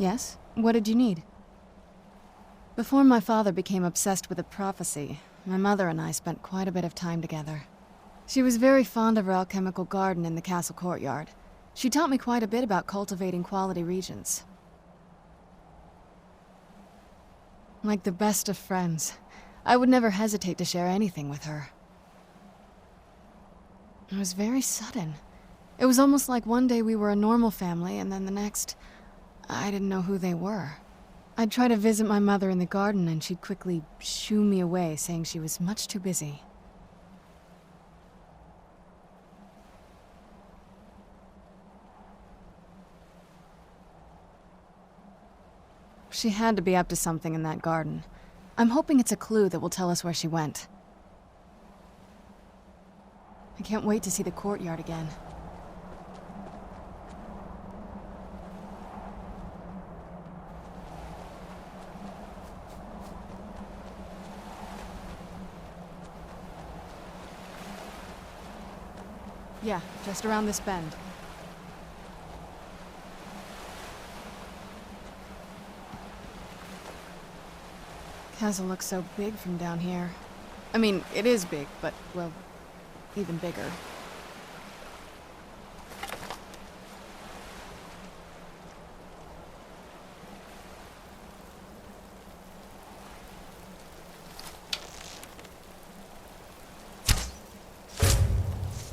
Yes? What did you need? Before my father became obsessed with a prophecy, my mother and I spent quite a bit of time together. She was very fond of our alchemical garden in the castle courtyard. She taught me quite a bit about cultivating quality regions. Like the best of friends, I would never hesitate to share anything with her. It was very sudden. It was almost like one day we were a normal family, and then the next, I didn't know who they were. I'd try to visit my mother in the garden, and she'd quickly shoo me away, saying she was much too busy. She had to be up to something in that garden. I'm hoping it's a clue that will tell us where she went. I can't wait to see the courtyard again. Yeah, just around this bend. Castle looks so big from down here. I mean, it is big, but, well, even bigger.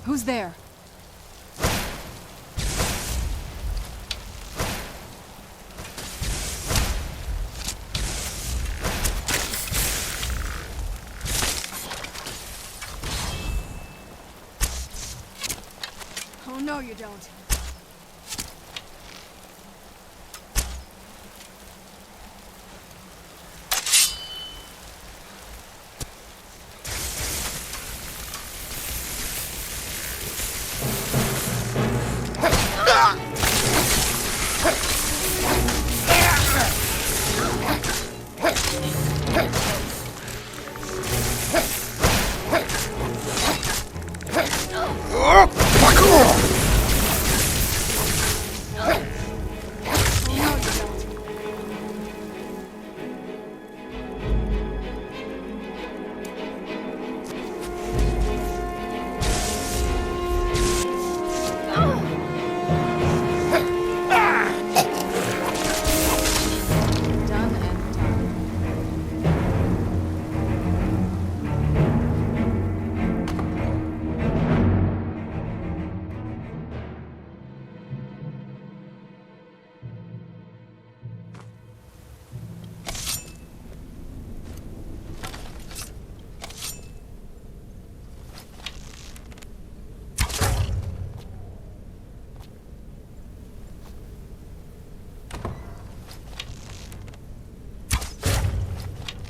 Who's there? Oh, no, you don't.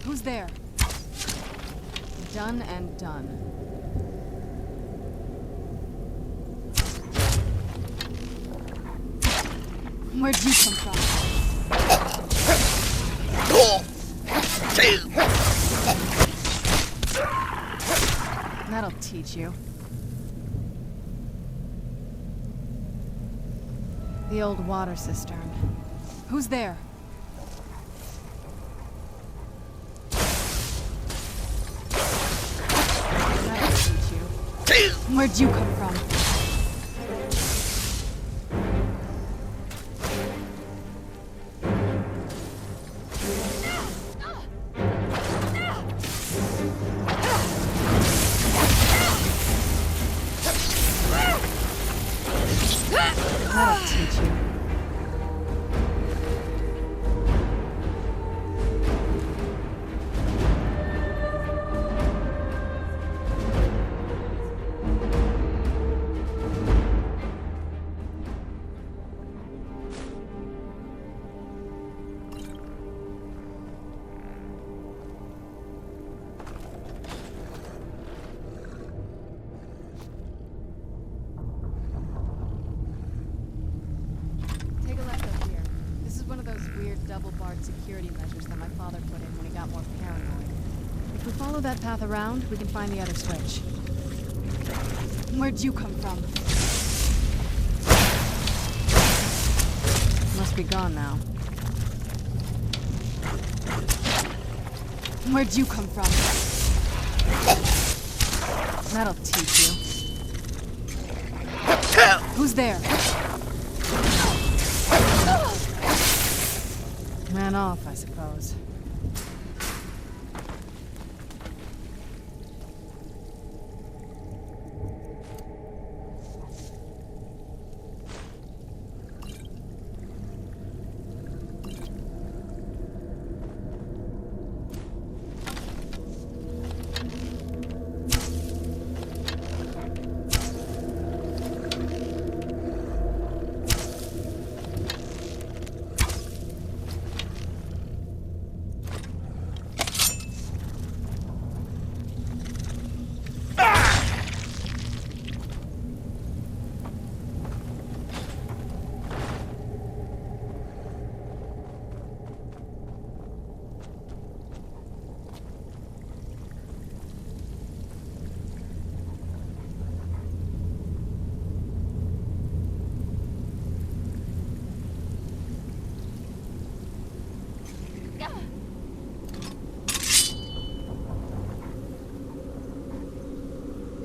Who's there? Done and done. Where'd you come from? That'll teach you. The old water cistern. Who's there? Where'd you come from? That'll teach you. Double-barred security measures that my father put in when he got more paranoid. If we follow that path around, we can find the other switch. Where'd you come from? Must be gone now. Where'd you come from? That'll teach you. Who's there? Ran off, I suppose.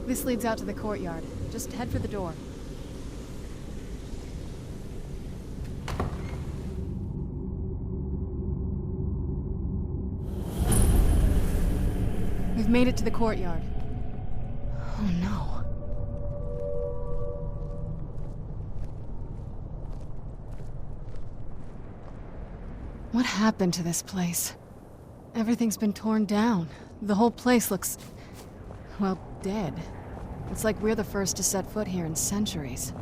This leads out to the courtyard. Just head for the door. We've made it to the courtyard. Oh no. What happened to this place? Everything's been torn down. The whole place looks, well, dead. It's like we're the first to set foot here in centuries.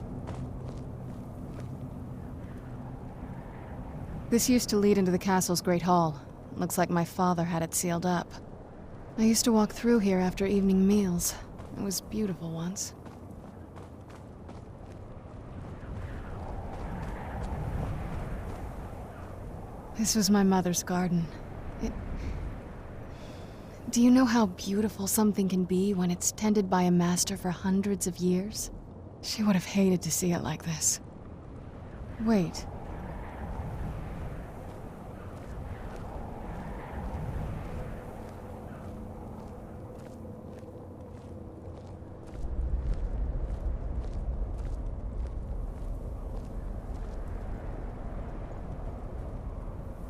This used to lead into the castle's great hall. Looks like my father had it sealed up. I used to walk through here after evening meals. It was beautiful once. This was my mother's garden. Do you know how beautiful something can be when it's tended by a master for hundreds of years? She would have hated to see it like this. Wait.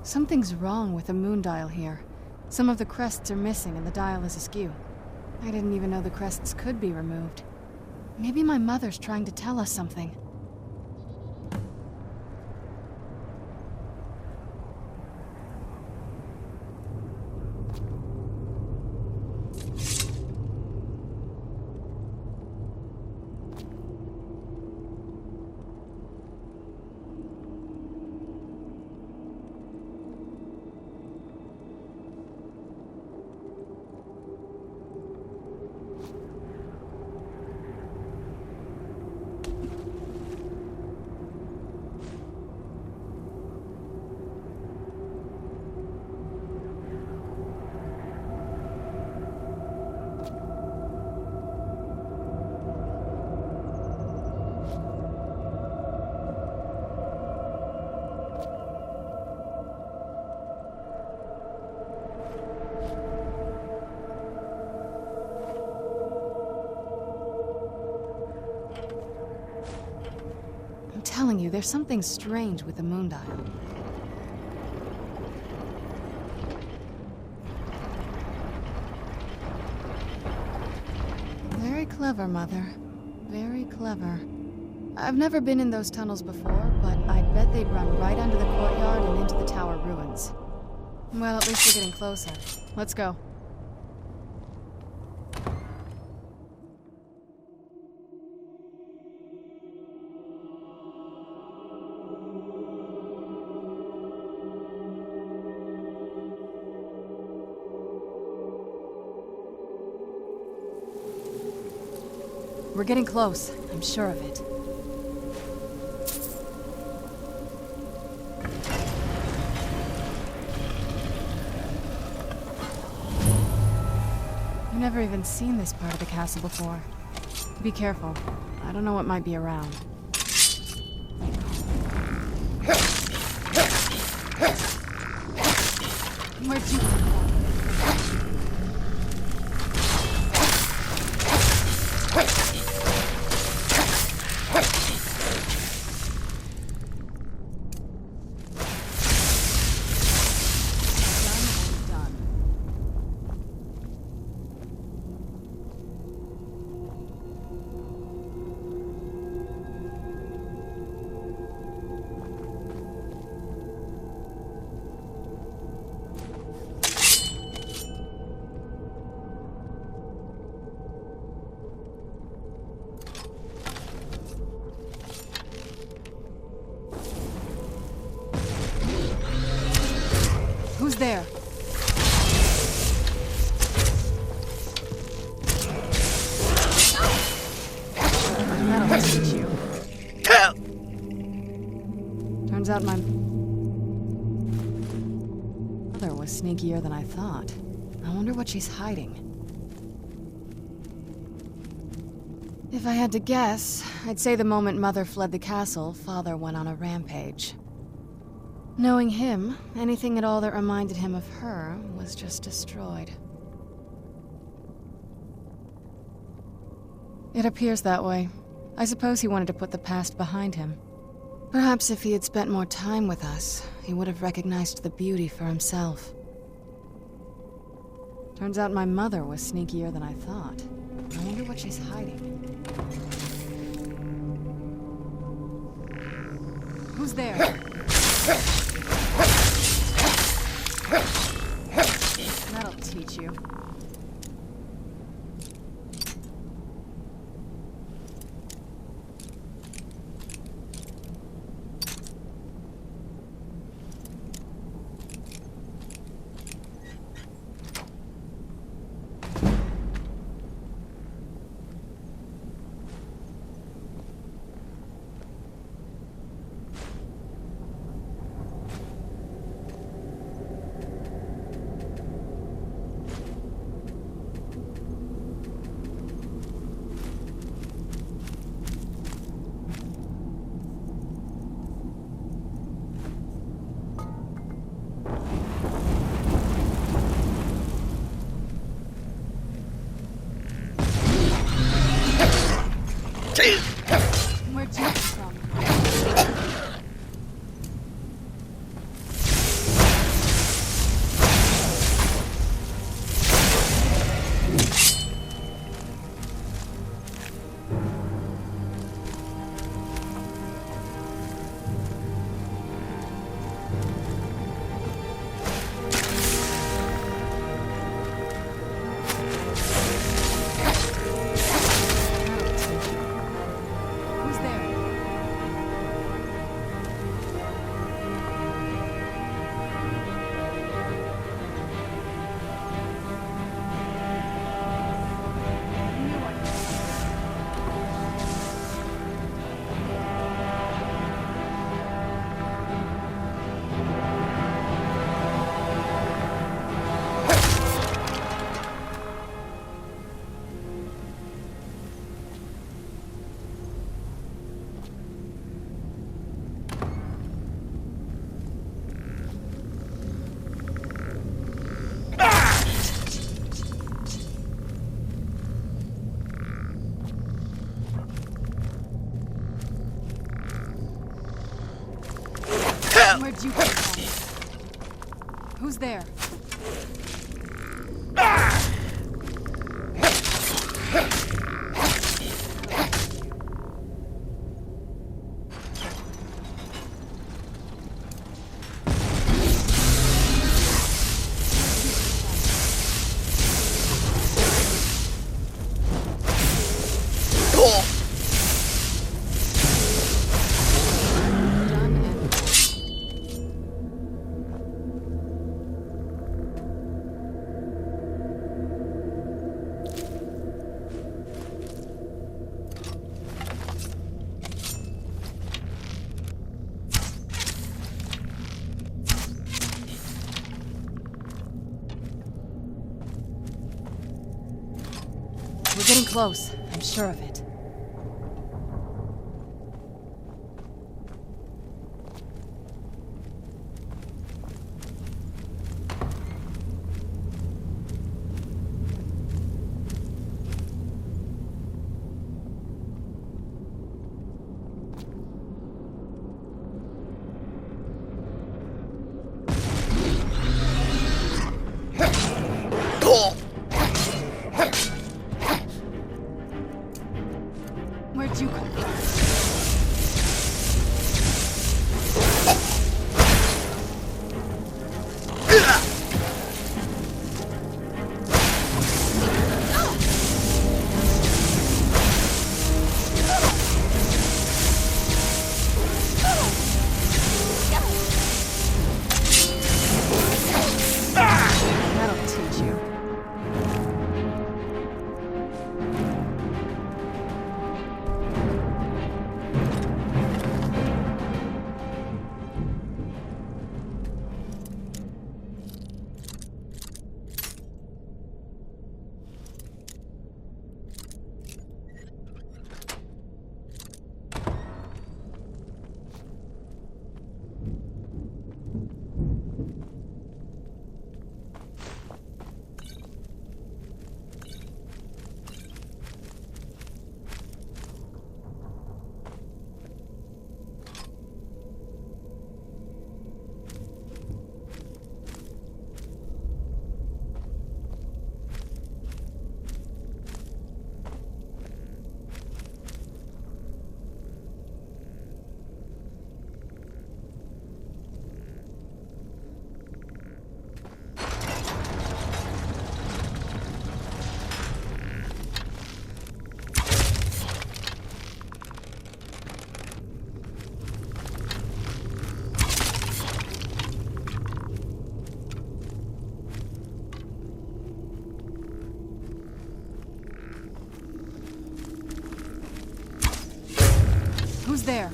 Something's wrong with the moon dial here. Some of the crests are missing and the dial is askew. I didn't even know the crests could be removed. Maybe my mother's trying to tell us something. I'm telling you, there's something strange with the moon dial. Very clever, Mother. Very clever. I've never been in those tunnels before, but I bet they'd run right under the courtyard and into the tower ruins. Well, at least we're getting closer. Let's go. We're getting close. I'm sure of it. I've never even seen this part of the castle before. Be careful. I don't know what might be around. Where'd you come from? Who's there? That'll teach you. Turns out my mother was sneakier than I thought. I wonder what she's hiding. If I had to guess, I'd say the moment Mother fled the castle, Father went on a rampage. Knowing him, anything at all that reminded him of her was just destroyed. It appears that way. I suppose he wanted to put the past behind him. Perhaps if he had spent more time with us, he would have recognized the beauty for himself. Turns out my mother was sneakier than I thought. I wonder what she's hiding. Who's there? That'll teach you. Where'd you come from? Where'd you come from? Who's there? We're getting close. I'm sure of it. there.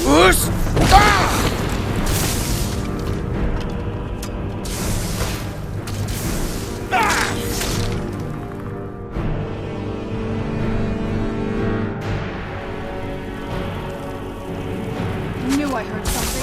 Whoosh! Ah! I knew I heard something.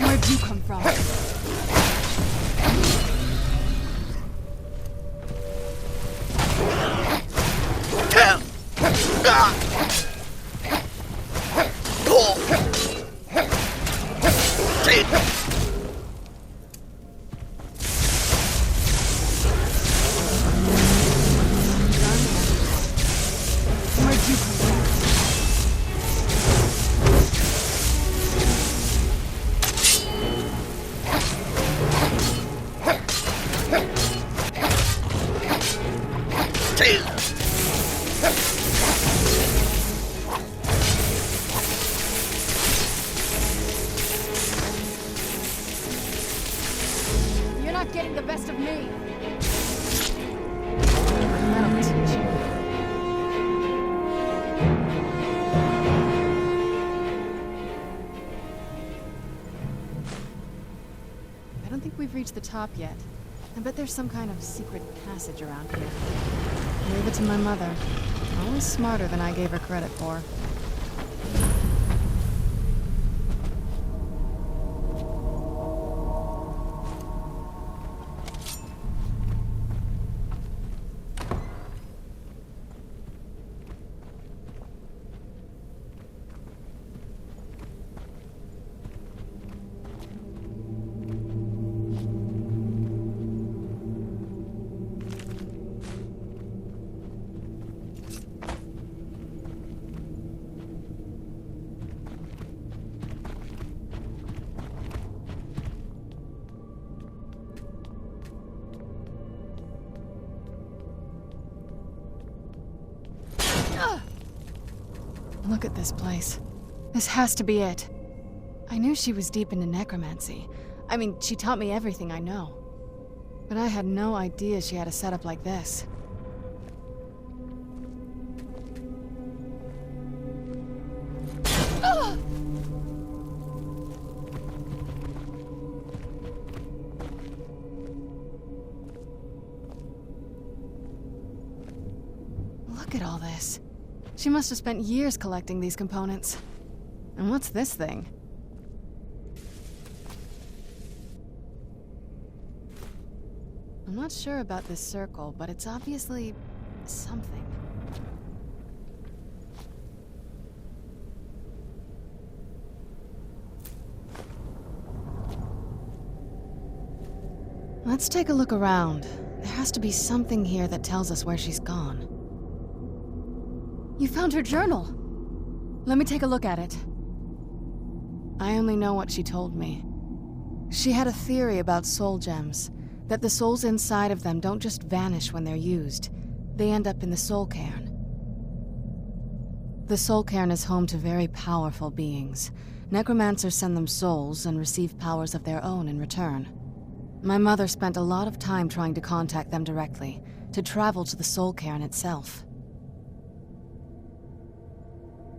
Where'd you come from? Where'd you come from? You're not getting the best of me. That'll teach you. I don't think we've reached the top yet. I bet there's some kind of secret passage around here. Leave it to my mother. Always smarter than I gave her credit for. Look at this place. This has to be it. I knew she was deep into necromancy. I mean, she taught me everything I know. But I had no idea she had a setup like this. Look at all this. She must have spent years collecting these components. And what's this thing? I'm not sure about this circle, but it's obviously something. Let's take a look around. There has to be something here that tells us where she's gone. You found her journal! Let me take a look at it. I only know what she told me. She had a theory about soul gems, that the souls inside of them don't just vanish when they're used. They end up in the soul cairn. The soul cairn is home to very powerful beings. Necromancers send them souls and receive powers of their own in return. My mother spent a lot of time trying to contact them directly, to travel to the soul cairn itself.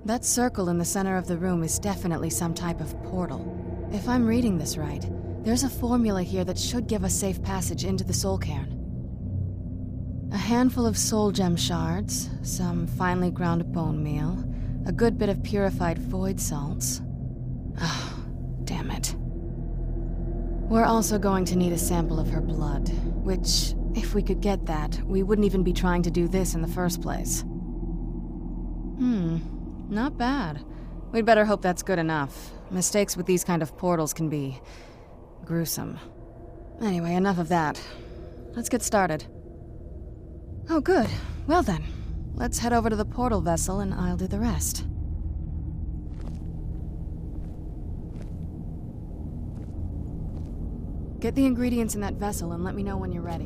That circle in the center of the room is definitely some type of portal. If I'm reading this right, there's a formula here that should give us safe passage into the soul cairn. A handful of soul gem shards, some finely ground bone meal, a good bit of purified void salts. Oh, damn it. We're also going to need a sample of her blood, which, if we could get that, we wouldn't even be trying to do this in the first place. Not bad. We'd better hope that's good enough. Mistakes with these kind of portals can be gruesome. Anyway, enough of that. Let's get started. Oh, good. Well then, let's head over to the portal vessel and I'll do the rest. Get the ingredients in that vessel and let me know when you're ready.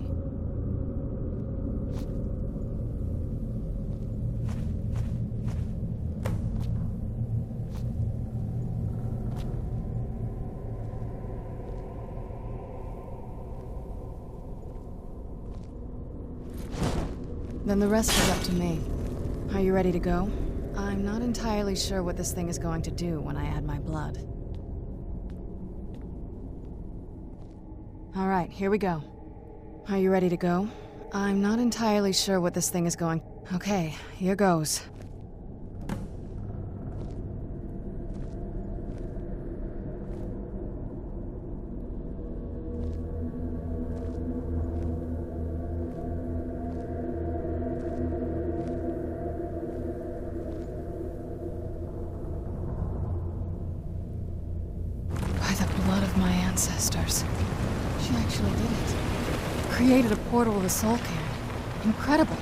Then the rest is up to me. Are you ready to go? I'm not entirely sure what this thing is going to do when I add my blood. All right, here we go. Are you ready to go? I'm not entirely sure what this thing is going... Okay, here goes. By the blood of my ancestors. She actually did it. Created a portal with a soul cairn. Incredible.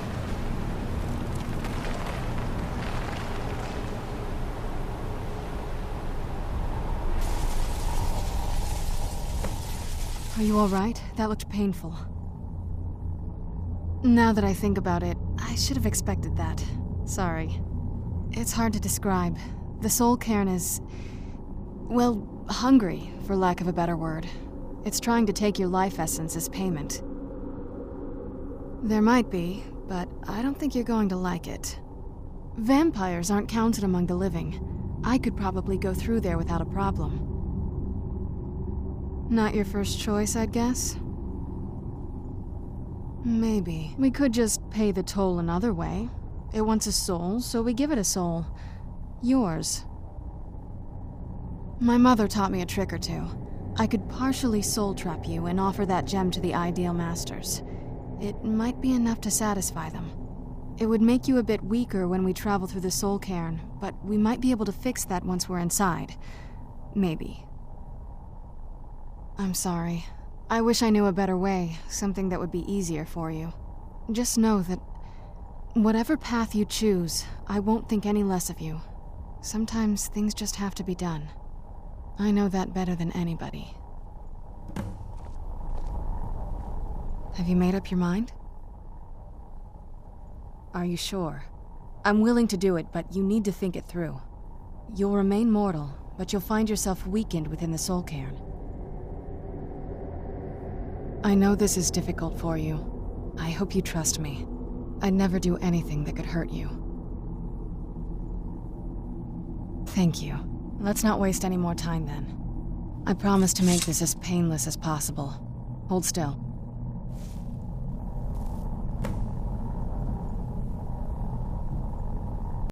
Are you all right? That looked painful. Now that I think about it, I should have expected that. Sorry. It's hard to describe. The soul cairn is... well, hungry, for lack of a better word. It's trying to take your life essence as payment. There might be, but I don't think you're going to like it. Vampires aren't counted among the living. I could probably go through there without a problem. Not your first choice, I'd guess? Maybe. We could just pay the toll another way. It wants a soul, so we give it a soul. Yours. My mother taught me a trick or two. I could partially soul trap you and offer that gem to the ideal masters. It might be enough to satisfy them. It would make you a bit weaker when we travel through the soul cairn, but we might be able to fix that once we're inside. Maybe. I'm sorry. I wish I knew a better way, something that would be easier for you. Just know that whatever path you choose, I won't think any less of you. Sometimes things just have to be done. I know that better than anybody. Have you made up your mind? Are you sure? I'm willing to do it, but you need to think it through. You'll remain mortal, but you'll find yourself weakened within the soul cairn. I know this is difficult for you. I hope you trust me. I'd never do anything that could hurt you. Thank you. Let's not waste any more time then. I promise to make this as painless as possible. Hold still.